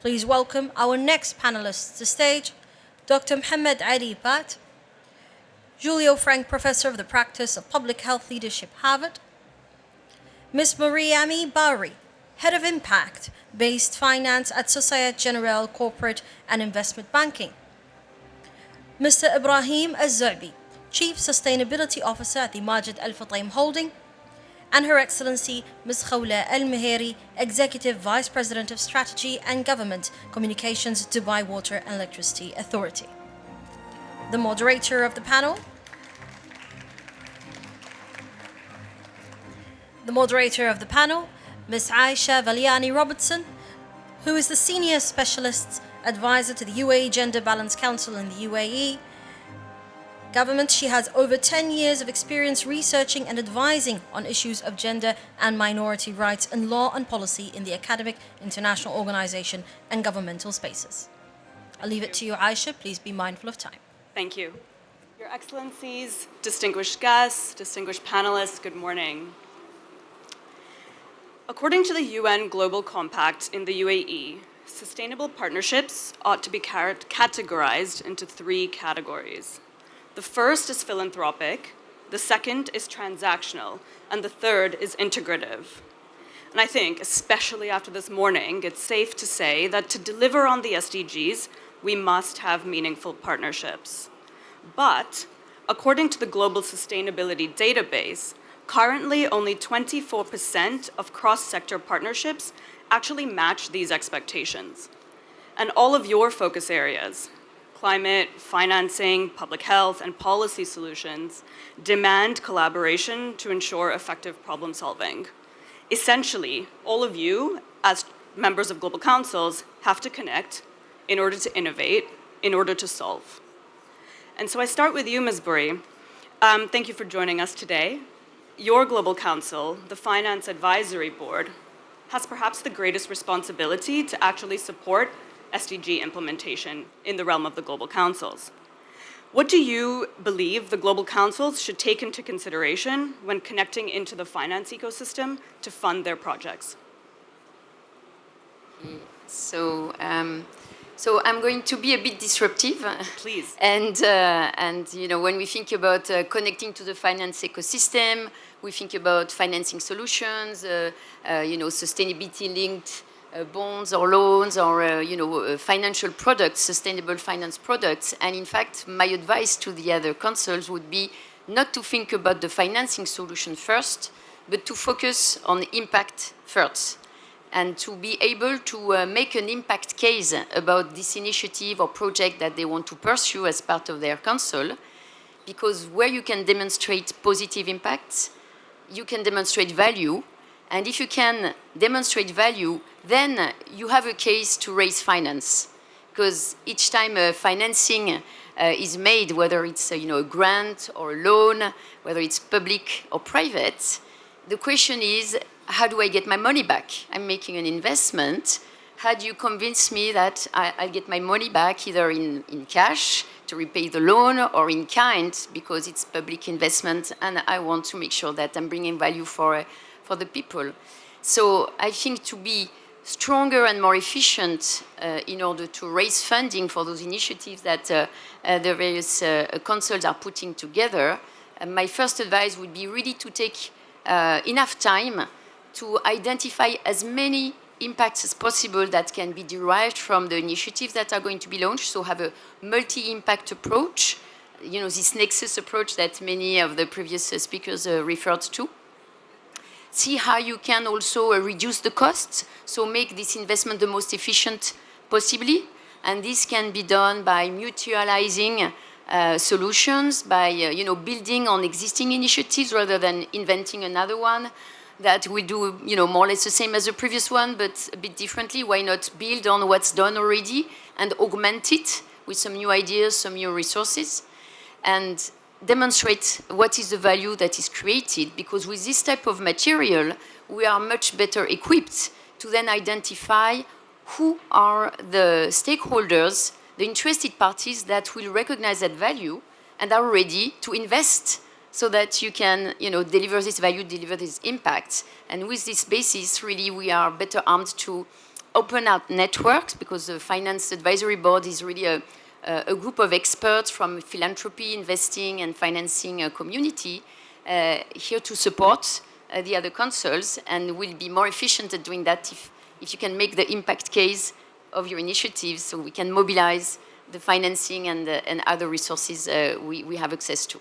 Please welcome our next panelists to the stage, Dr. Mohammed Ali Pat, Julio Frank Professor of the Practice of Public Health Leadership, Harvard, Ms. Mariami Bari, Head of Impact-Based Finance at Societe Generale Corporate and Investment Banking, Mr. Ibrahim Az-Zu'bi, Chief Sustainability Officer at the Majid Al Futtaim Holding, and Her Excellency Ms. Khawla Al Mehairi, Executive Vice President of Strategy and Government Communications, Dubai Water and Electricity Authority. The moderator of the panel, Ms. Aisha Valiani Robertson, who is the Senior Specialist Advisor to the UAE Gender Balance Council in the UAE government. She has over 10 years of experience researching and advising on issues of gender and minority rights in law and policy in the academic, international organization and governmental spaces. I'll leave it to you, Aisha. Please be mindful of time. Thank you. Your Excellencies, distinguished guests, distinguished panelists, good morning. According to the UN Global Compact in the UAE, sustainable partnerships ought to be categorized into 3 categories. The first is philanthropic, the second is transactional, and the third is integrative. And I think, especially after this morning, it's safe to say that to deliver on the SDGs, we must have meaningful partnerships. But, according to the Global Sustainability Database, currently only 24% of cross-sector partnerships actually match these expectations. And all of your focus areas, climate, financing, public health, and policy solutions, demand collaboration to ensure effective problem solving. Essentially, all of you, as members of global councils, have to connect in order to innovate, in order to solve. And so I start with you, Ms. Buri. Thank you for joining us today. Your global council, the Finance Advisory Board, has perhaps the greatest responsibility to actually support SDG implementation in the realm of the global councils. What do you believe the global councils should take into consideration when connecting into the finance ecosystem to fund their projects? So I'm going to be a bit disruptive. Please. And you know, when we think about connecting to the finance ecosystem, we think about financing solutions, you know, sustainability-linked bonds or loans or, you know, financial products, sustainable finance products. And in fact, my advice to the other councils would be not to think about the financing solution first, but to focus on impact first, and to be able to make an impact case about this initiative or project that they want to pursue as part of their council, because where you can demonstrate positive impacts, you can demonstrate value, and if you can demonstrate value, then you have a case to raise finance, because each time financing is made, whether it's you know, a grant or a loan, whether it's public or private, the question is, how do I get my money back? I'm making an investment. How do you convince me that I'll get my money back either in cash to repay the loan or in kind because it's public investment and I want to make sure that I'm bringing value for the people. So I think to be stronger and more efficient in order to raise funding for those initiatives that the various councils are putting together, my first advice would be really to take enough time to identify as many impacts as possible that can be derived from the initiatives that are going to be launched, so have a multi-impact approach, you know, this nexus approach that many of the previous speakers referred to. See how you can also reduce the costs, so make this investment the most efficient possibly, and this can be done by mutualizing solutions, by you know, building on existing initiatives rather than inventing another one that will do, you know, more or less the same as the previous one, but a bit differently. Why not build on what's done already and augment it with some new ideas, some new resources, and demonstrate what is the value that is created, because with this type of material, we are much better equipped to then identify who are the stakeholders, the interested parties that will recognize that value and are ready to invest so that you can, you know, deliver this value, deliver this impact. And with this basis, really, we are better armed to open out networks, because the Finance Advisory Board is really a group of experts from philanthropy, investing, and financing community here to support the other councils, and will be more efficient at doing that if you can make the impact case of your initiatives, so we can mobilize the financing and other resources we have access to.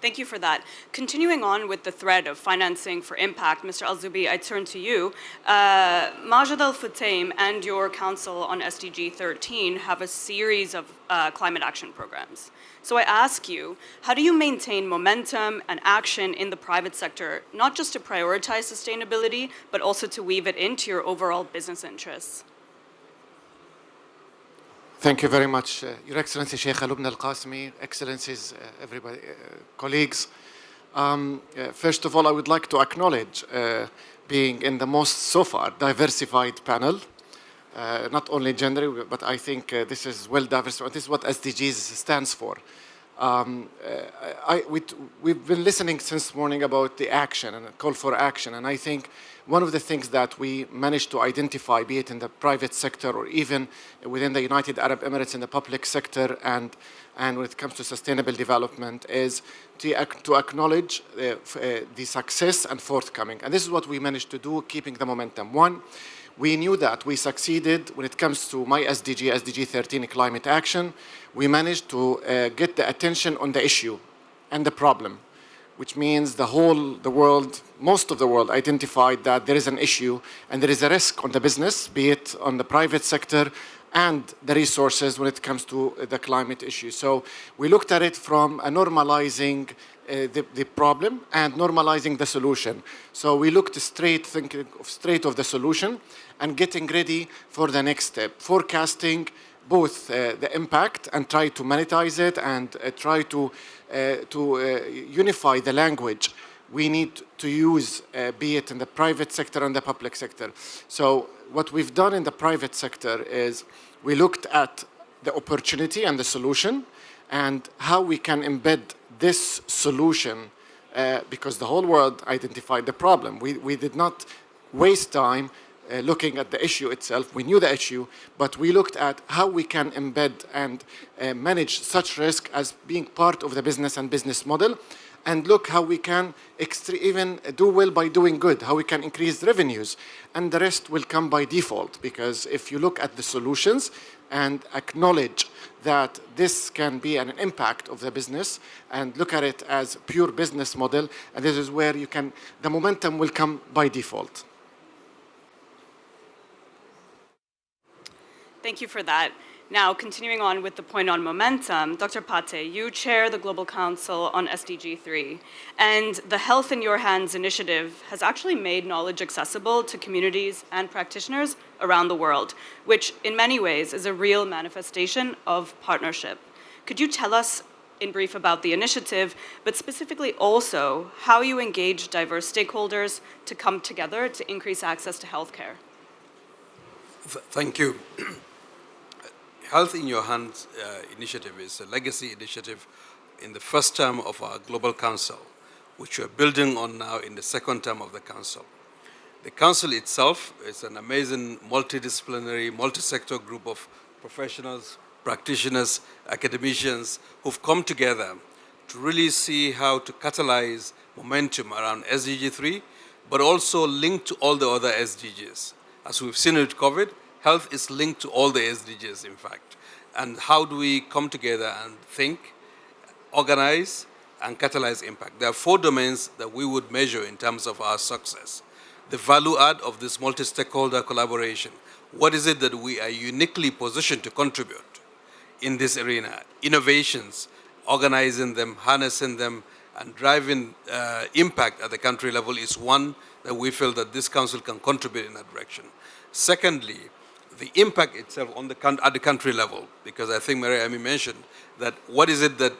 Thank you for that. Continuing on with the thread of financing for impact, Mr. Al-Zubi, I turn to you. Majid Al-Futtaim and your Council on SDG 13 have a series of climate action programs. So I ask you, how do you maintain momentum and action in the private sector, not just to prioritize sustainability, but also to weave it into your overall business interests? Thank you very much, Your Excellency Sheikh Lubna Al-Qasimi, Excellencies, everybody, colleagues. First of all, I would like to acknowledge being in the most, so far, diversified panel. Not only gender, but I think this is well diversified. This is what SDGs stands for. We've been listening since morning about the action and the call for action, and I think one of the things that we managed to identify, be it in the private sector or even within the United Arab Emirates in the public sector, and when it comes to sustainable development, is to acknowledge the success and forthcoming. And this is what we managed to do, keeping the momentum. One, we knew that we succeeded when it comes to my SDG, SDG 13 climate action. We managed to get the attention on the issue and the problem, which means the world, most of the world identified that there is an issue and there is a risk on the business, be it on the private sector and the resources when it comes to the climate issue. So we looked at it from a normalizing the problem and normalizing the solution. So we looked straight of the solution and getting ready for the next step, forecasting both the impact and try to monetize it and try to unify the language we need to use, be it in the private sector and the public sector. So what we've done in the private sector is we looked at the opportunity and the solution and how we can embed this solution because the whole world identified the problem. We did not waste time looking at the issue itself. We knew the issue, but we looked at how we can embed and manage such risk as being part of the business and business model, and look how we can even do well by doing good, how we can increase revenues, and the rest will come by default, because if you look at the solutions and acknowledge that this can be an impact of the business and look at it as pure business model, and this is where the momentum will come by default. Thank you for that. Now, continuing on with the point on momentum, Dr. Pate, you chair the Global Council on SDG 3, and the Health in Your Hands initiative has actually made knowledge accessible to communities and practitioners around the world, which in many ways is a real manifestation of partnership. Could you tell us in brief about the initiative, but specifically also how you engage diverse stakeholders to come together to increase access to healthcare? Thank you. Health in Your Hands initiative is a legacy initiative in the first term of our Global Council, which we're building on now in the second term of the Council. The Council itself is an amazing multidisciplinary, multi-sector group of professionals, practitioners, academicians who've come together to really see how to catalyze momentum around SDG 3, but also linked to all the other SDGs. As we've seen with COVID, health is linked to all the SDGs, in fact. And how do we come together and think, organize, and catalyze impact? There are 4 domains that we would measure in terms of our success. The value add of this multi-stakeholder collaboration. What is it that we are uniquely positioned to contribute in this arena? Innovations, organizing them, harnessing them, and driving impact at the country level is one that we feel that this council can contribute in that direction. Secondly, the impact itself at the country level, because I think Mary Amy mentioned that what is it that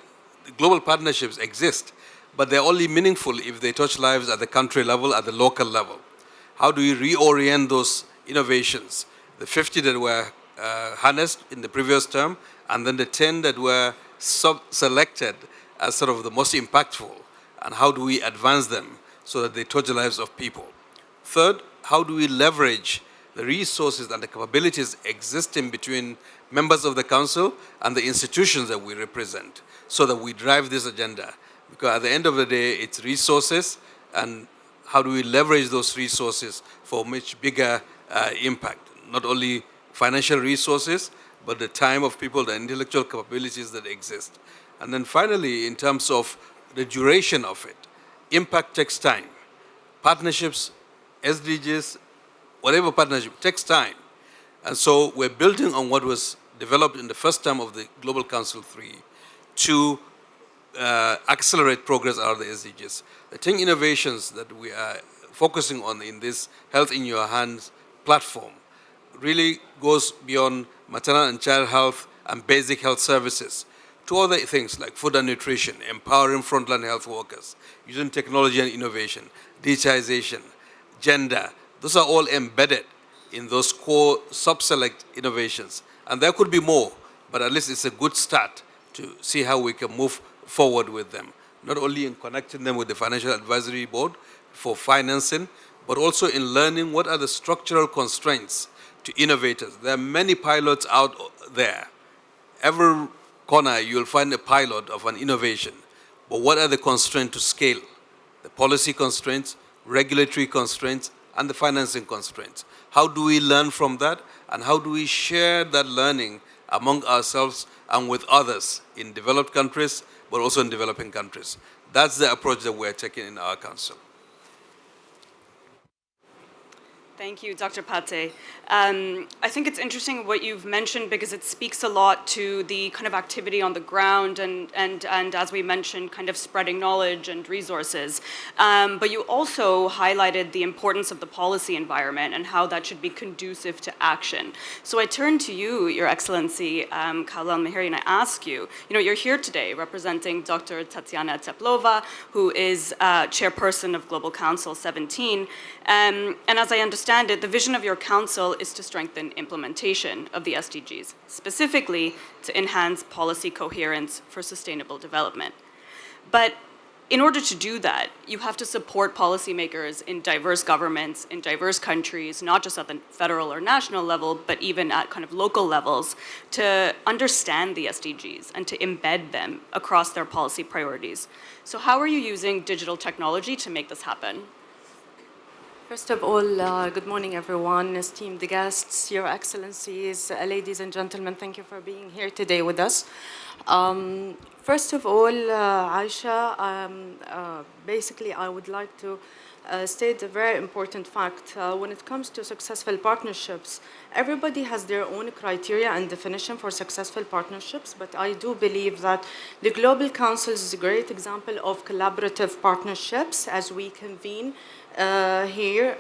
global partnerships exist, but they're only meaningful if they touch lives at the country level, at the local level. How do we reorient those innovations? The 50 that were harnessed in the previous term, and then the 10 that were selected as sort of the most impactful, and how do we advance them so that they touch the lives of people? Third, how do we leverage the resources and the capabilities existing between members of the council and the institutions that we represent so that we drive this agenda? Because at the end of the day, it's resources, and how do we leverage those resources for much bigger impact? Not only financial resources, but the time of people, the intellectual capabilities that exist. And then finally, in terms of the duration of it, impact takes time. Partnerships, SDGs, whatever partnership takes time. And so we're building on what was developed in the first term of the Global Council 3 to accelerate progress out of the SDGs. The 10 innovations that we are focusing on in this Health in Your Hands platform really goes beyond maternal and child health and basic health services to other things like food and nutrition, empowering frontline health workers, using technology and innovation, digitization, gender. Those are all embedded in those core sub-select innovations. And there could be more, but at least it's a good start to see how we can move forward with them, not only in connecting them with the Financial Advisory Board for financing, but also in learning what are the structural constraints to innovators. There are many pilots out there. Every corner you'll find a pilot of an innovation, but what are the constraints to scale? The policy constraints, regulatory constraints, and the financing constraints. How do we learn from that, and how do we share that learning among ourselves and with others in developed countries, but also in developing countries? That's the approach that we're taking in our council. Thank you, Dr. Pate. I think it's interesting what you've mentioned because it speaks a lot to the kind of activity on the ground and as we mentioned, kind of spreading knowledge and resources. But you also highlighted the importance of the policy environment and how that should be conducive to action. So I turn to you, Your Excellency, Khawla Al Mehairi, and I ask you, you're here today representing Dr. Tatiana Teplova, who is chairperson of Global Council 17. And as I understand it, the vision of your council is to strengthen implementation of the SDGs, specifically to enhance policy coherence for sustainable development. But in order to do that, you have to support policymakers in diverse governments, in diverse countries, not just at the federal or national level, but even at kind of local levels, to understand the SDGs and to embed them across their policy priorities. So how are you using digital technology to make this happen? First of all, good morning, everyone, esteemed guests, Your Excellencies, ladies and gentlemen, thank you for being here today with us. First of all, Aisha, basically I would like to state a very important fact. When it comes to successful partnerships, everybody has their own criteria and definition for successful partnerships, but I do believe that the Global Council is a great example of collaborative partnerships as we convene here,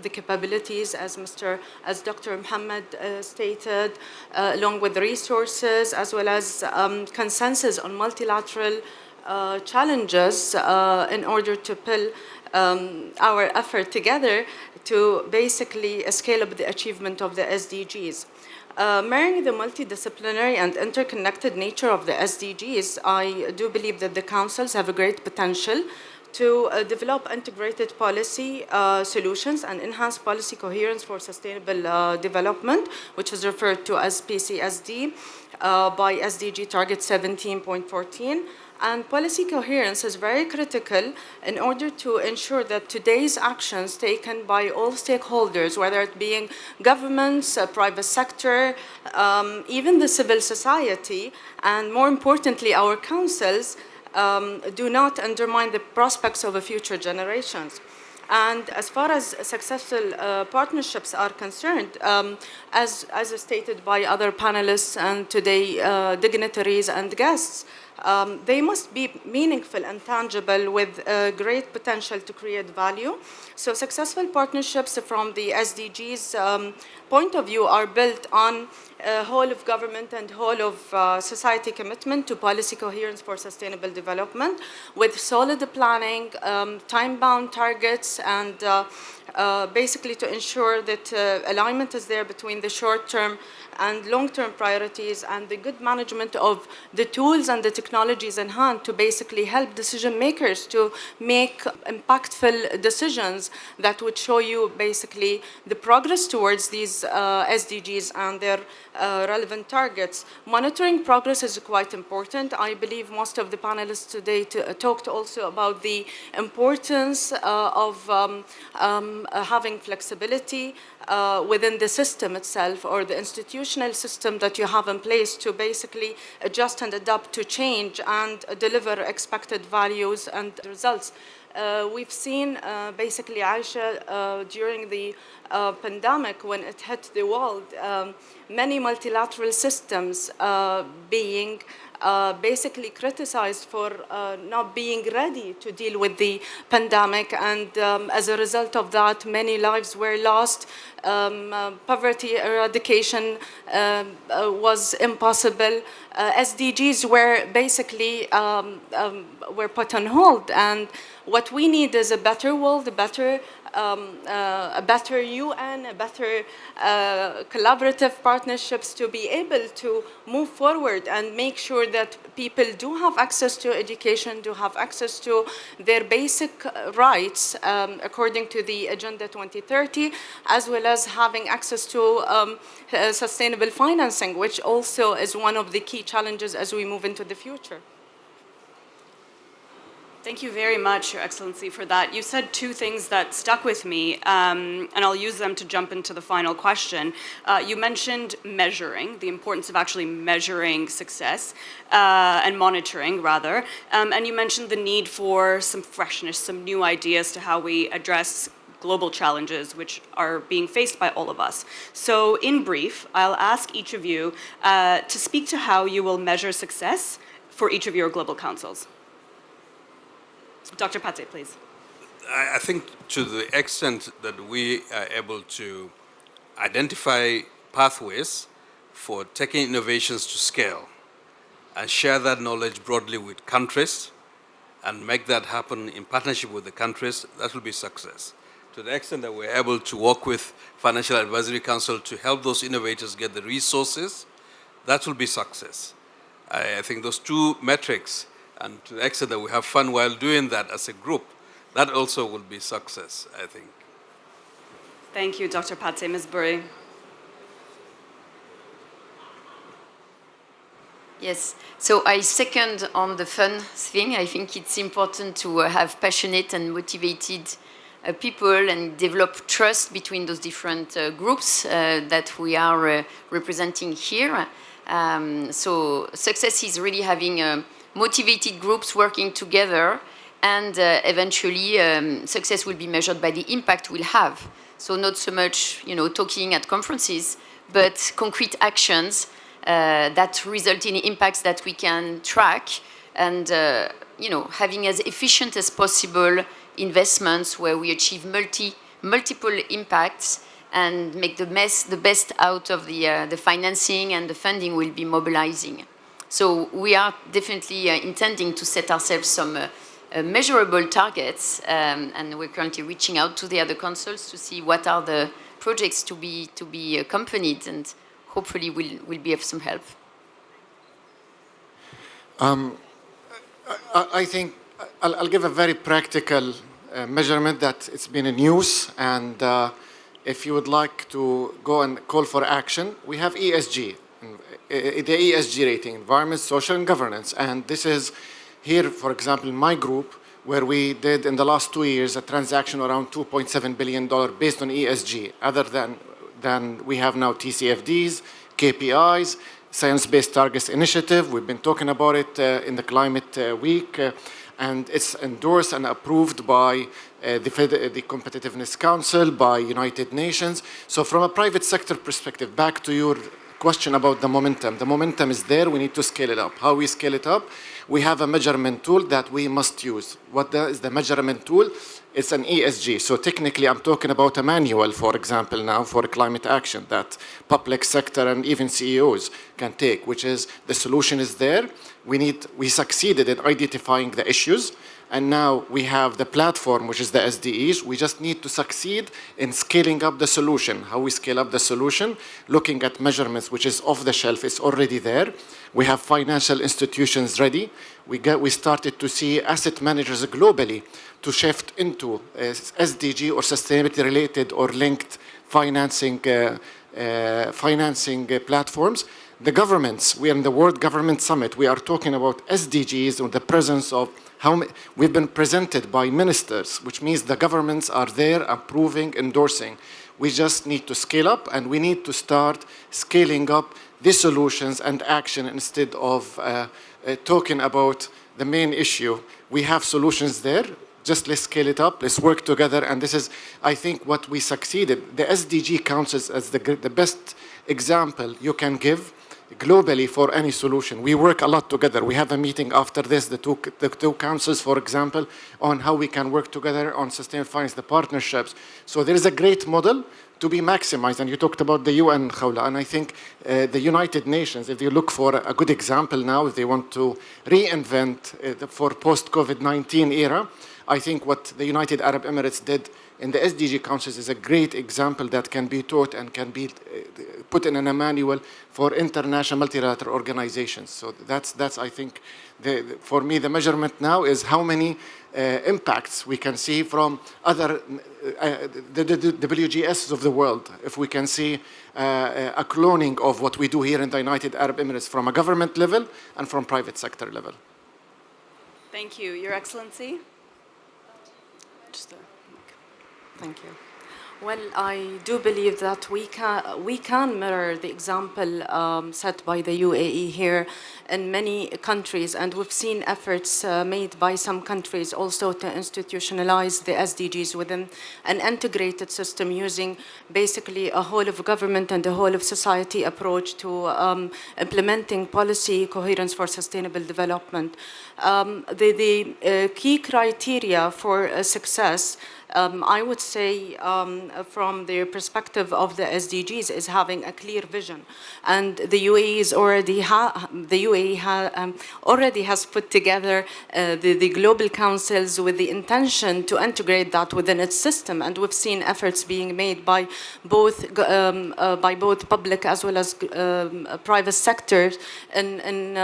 the capabilities, as Dr. Mohammed stated, along with the resources, as well as consensus on multilateral challenges in order to pull our effort together to basically scale up the achievement of the SDGs. Marrying the multidisciplinary and interconnected nature of the SDGs, I do believe that the councils have a great potential to develop integrated policy solutions and enhance policy coherence for sustainable development, which is referred to as PCSD by SDG target 17.14. And policy coherence is very critical in order to ensure that today's actions taken by all stakeholders, whether it being governments, private sector, even the civil society, and more importantly, our councils, do not undermine the prospects of the future generations. And as far as successful partnerships are concerned, as stated by other panelists and today dignitaries and guests, they must be meaningful and tangible with great potential to create value. So successful partnerships from the SDGs point of view are built on whole of government and whole of society commitment to policy coherence for sustainable development with solid planning, time-bound targets, and basically to ensure that alignment is there between the short-term and long-term priorities and the good management of the tools and the technologies in hand to basically help decision makers to make impactful decisions that would show you basically the progress towards these SDGs and their relevant targets. Monitoring progress is quite important. I believe most of the panelists today talked also about the importance of having flexibility within the system itself, or the institutional system that you have in place, to basically adjust and adapt to change and deliver expected values and results. We've seen basically, Aisha, during the pandemic, when it hit the world, many multilateral systems being basically criticized for not being ready to deal with the pandemic, and as a result of that, many lives were lost. Poverty eradication was impossible. SDGs were basically were put on hold, and what we need is a better world, a better UN, a better collaborative partnerships to be able to move forward and make sure that people do have access to education, do have access to their basic rights according to the Agenda 2030, as well as having access to sustainable financing, which also is one of the key challenges as we move into the future. Thank you very much, Your Excellency, for that. You said two things that stuck with me, and I'll use them to jump into the final question. You mentioned measuring, the importance of actually measuring success, and monitoring, rather, and you mentioned the need for some freshness, some new ideas to how we address global challenges which are being faced by all of us. So in brief, I'll ask each of you to speak to how you will measure success for each of your global councils. Dr. Pate, please. I think to the extent that we are able to identify pathways for taking innovations to scale and share that knowledge broadly with countries and make that happen in partnership with the countries, that will be success. To the extent that we're able to work with Financial Advisory Council to help those innovators get the resources, that will be success. I think those two metrics, and to the extent that we have fun while doing that as a group, that also will be success, I think. Thank you, Dr. Pate. Ms. Buri. Yes, so I second on the fun thing. I think it's important to have passionate and motivated people and develop trust between those different groups that we are representing here. So success is really having motivated groups working together, and eventually success will be measured by the impact we'll have. So not so much, talking at conferences, but concrete actions that result in impacts that we can track, and having as efficient as possible investments where we achieve multiple impacts and make the best out of the financing and the funding we'll be mobilizing. So we are definitely intending to set ourselves some measurable targets, and we're currently reaching out to the other councils to see what are the projects to be accompanied, and hopefully will be of some help. I think I'll give a very practical measurement that it's been in use, and if you would like to go and call for action, we have ESG. The ESG rating, environment, social, and governance. And this is here, for example, in my group, where we did in the last 2 years a transaction around $2.7 billion based on ESG. Other than we have now TCFDs, KPIs, Science-Based Targets Initiative. We've been talking about it in the Climate Week, and it's endorsed and approved by the Competitiveness Council, by United Nations. So from a private sector perspective, back to your question about the momentum. The momentum is there. We need to scale it up. How we scale it up? We have a measurement tool that we must use. What is the measurement tool? It's an ESG. So technically, I'm talking about a manual, for example, now for climate action that public sector and even CEOs can take, which is the solution is there. We succeeded in identifying the issues, And now we have the platform, which is the SDGs. We just need to succeed in scaling up the solution. How we scale up the solution? Looking at measurements, which is off the shelf. It's already there. We have financial institutions ready. We started to see asset managers globally to shift into SDG or sustainability-related or linked financing platforms. The governments, we are in the World Government Summit, we are talking about SDGs and the presence of we've been presented by ministers, which means the governments are there approving, endorsing. We just need to scale up, and we need to start scaling up the solutions and action instead of talking about the main issue. We have solutions there. Just let's scale it up, let's work together, and this is, I think, what we succeeded. The SDG counts as the best example you can give globally for any solution. We work a lot together. We have a meeting after this, the two councils, for example, on how we can work together on sustainable finance, the partnerships. So there is a great model to be maximized, and you talked about the UN, Khawla, and I think the United Nations, if you look for a good example now, if they want to reinvent for post-COVID-19 era, I think what the United Arab Emirates did in the SDG councils is a great example that can be taught and can be put in a manual for international multilateral organizations. So that's I think, for me, the measurement now is how many impacts we can see from other the WGS of the world. If we can see a cloning of what we do here in the United Arab Emirates from a government level and from private sector level. Thank you, Your Excellency. Thank you. Well, I do believe that we can mirror the example set by the UAE here in many countries, and we've seen efforts made by some countries also to institutionalize the SDGs within an integrated system using basically a whole of government and a whole of society approach to implementing policy coherence for sustainable development. The key criteria for success, I would say, from the perspective of the SDGs, is having a clear vision, and the UAE is already has put together the global councils with the intention to integrate that within its system, and we've seen efforts being made by both public as well as private sectors in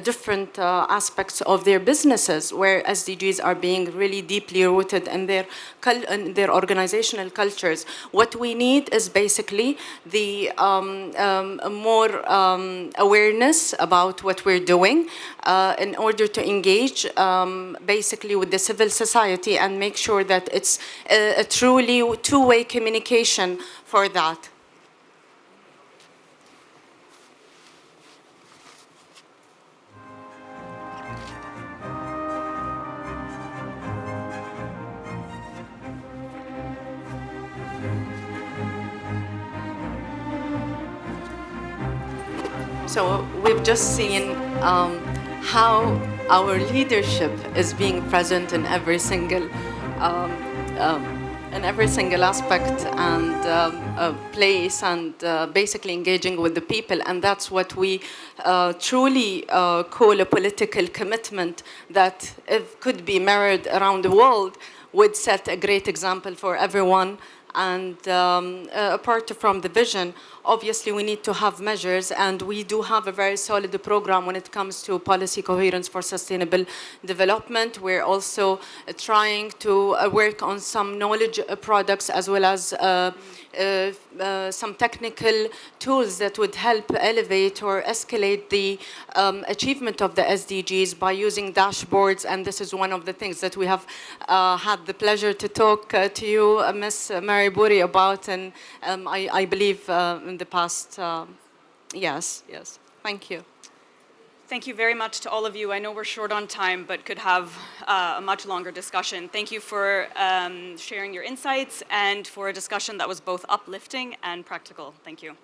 different aspects of their businesses, where SDGs are being really deeply rooted in their organizational cultures. What we need is basically the more awareness about what we're doing in order to engage basically with the civil society and make sure that it's a truly two-way communication for that. So we've just seen how our leadership is being present in every single aspect and place, and basically engaging with the people, and that's what we truly call a political commitment that, if could be mirrored around the world, would set a great example for everyone. And apart from the vision, obviously we need to have measures, and we do have a very solid program when it comes to policy coherence for sustainable development. We're also trying to work on some knowledge products as well as some technical tools that would help elevate or escalate the achievement of the SDGs by using dashboards, and this is one of the things that we have had the pleasure to talk to you, Ms. Mary Buri, about, and I believe in the past. Yes. Thank you. Thank you very much to all of you. I know we're short on time, but could have a much longer discussion. Thank you for sharing your insights and for a discussion that was both uplifting and practical. Thank you.